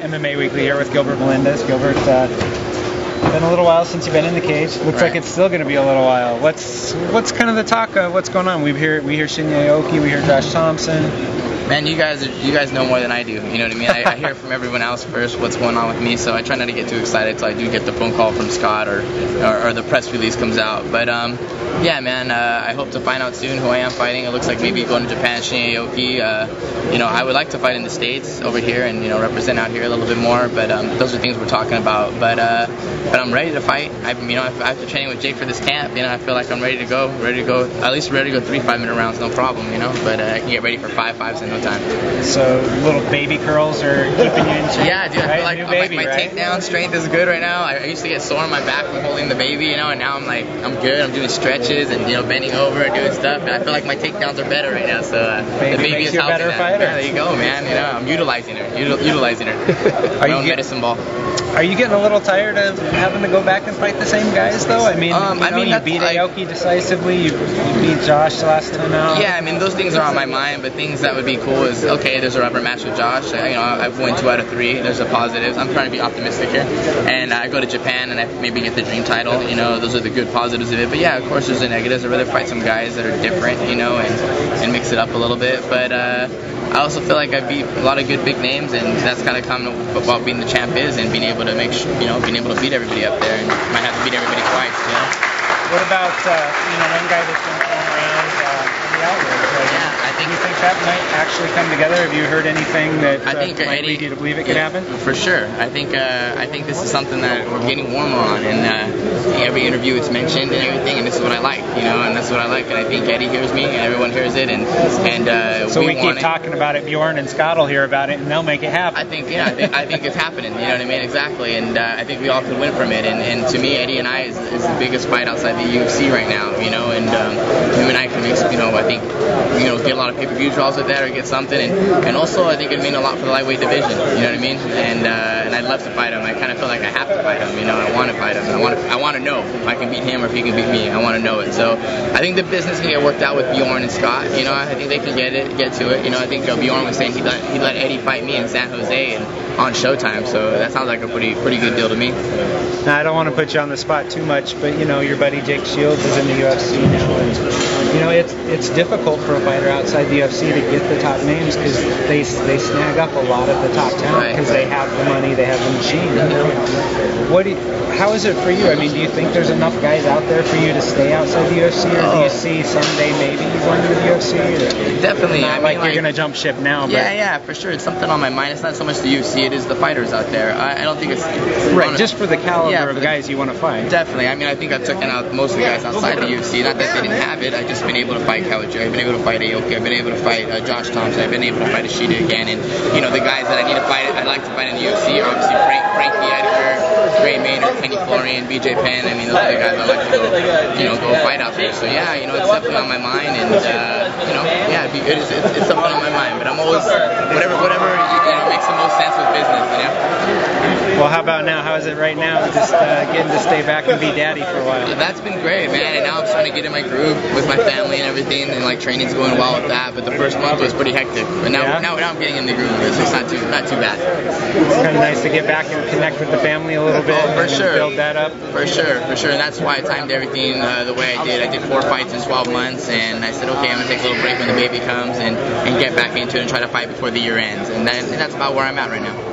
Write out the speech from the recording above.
MMA Weekly here with Gilbert Melendez. Gilbert, been a little while since you've been in the cage. Looks like it's still going to be a little while. What's kind of the talk? What's going on? We hear Shinya Aoki, we hear Josh Thompson. Man, you guys know more than I do. You know what I mean? I hear from everyone else first what's going on with me, so I try not to get too excited till I do get the phone call from Scott or the press release comes out. But yeah, man, I hope to find out soon who I am fighting. It looks like maybe going to Japan, Shinya Aoki. You know, I would like to fight in the States over here and represent out here a little bit more. But those are things we're talking about. But I'm ready to fight. After training with Jake for this camp, I feel like I'm ready to go. At least ready to go 3 5-minute rounds, no problem. But I can get ready for 5-5s in no time. So little baby curls are keeping you in shape. Yeah, dude, I feel like my right? takedown strength is good right now. I used to get sore on my back from holding the baby, and now I'm good. I'm doing stretches and bending over and doing stuff. And I feel like my takedowns are better right now. So the baby is helping. Better fighter. Yeah, there you go, man. I'm utilizing her. My own medicine ball. Are you getting a little tired of having to go back and fight the same guys, though? I mean, you beat Aoki decisively. You beat Josh the last time out. Yeah, I mean, those things are on my mind, but things that would be cool is, okay, there's a rubber match with Josh. I've won 2 out of 3. There's the positives. I'm trying to be optimistic here. And I go to Japan and I maybe get the dream title. Those are the good positives of it. But yeah, of course, there's the negatives. I'd rather fight some guys that are different, and mix it up a little bit. But I also feel like I beat a lot of good big names, and that's kind of common about being the champ is, and being able to being able to beat everybody up there, and might have to beat everybody twice. What about one guy that's been thrown around in the Alvares? Do you think that might actually come together? Have you heard anything that might lead you to believe it could happen? For sure. I think this is something that we're getting warmer on, and every interview it's mentioned and everything, and this is what I like, and that's what I like, and I think Eddie hears me, and everyone hears it, and so we keep talking about it. Bjorn and Scott will hear about it, and they'll make it happen. I think it's happening. You know what I mean? Exactly, and I think we all could win from it, and to me, Eddie and I is the biggest fight outside the UFC right now, and him and I can make, I think, get a lot of pay-per-view draws with that or get something, and also I think it'd mean a lot for the lightweight division, you know what I mean? And I'd love to fight him. I kind of feel like I have to fight him, I want to fight him. I want to know if I can beat him or if he can beat me. I want to know it. So I think the business can get worked out with Bjorn and Scott. I think they can get to it. I think Bjorn was saying he let Eddie fight me in San Jose and on Showtime, so that sounds like a pretty good deal to me. Now, I don't want to put you on the spot too much, but your buddy Jake Shields is in the UFC now, and it's difficult for a fighter outside the UFC to get the top names because they snag up a lot of the top talent because they have the money, they have the machine. How is it for you? I mean, do you think there's enough guys out there for you to stay outside the UFC, or do you see someday maybe you going to the UFC? Definitely. Not like you're going to jump ship now. But yeah, for sure. It's something on my mind. It's not so much the UFC, it is the fighters out there. I don't think it's just for the caliber of guys you want to fight. Definitely. I mean, I think I've taken out most of the guys outside the UFC. Not that they didn't have it. I've just been able to fight Kawaja. I've been able to fight Aoki. I've been able to fight Josh Thompson. I've been able to fight Ishida again. And the guys that I need to fight, I'd like to fight in the UFC are obviously Frankie Edgar, Gray Maynard, Kenny Florian, BJ Penn. I mean, those are the guys I'd like to go fight out there. So yeah, it's definitely on my mind, and it's something on my mind. But I'm always whatever makes the most sense with business. Well, how about now? How is it right now? Just getting to stay back and be daddy for a while. That's been great, man. And now I'm starting to get in my groove with my family and everything, and training's going well with that. But the first month was pretty hectic. But now I'm getting in the groove. So it's not too bad. It's kind of nice to get back and connect with the family a little bit. For sure. Build that up. For sure. And that's why I timed everything the way I did. I did 4 fights in 12 months, and I said, okay, I'm gonna take a little break when the baby comes and get back into it and try to fight before the year ends. And that's about where I'm at right now.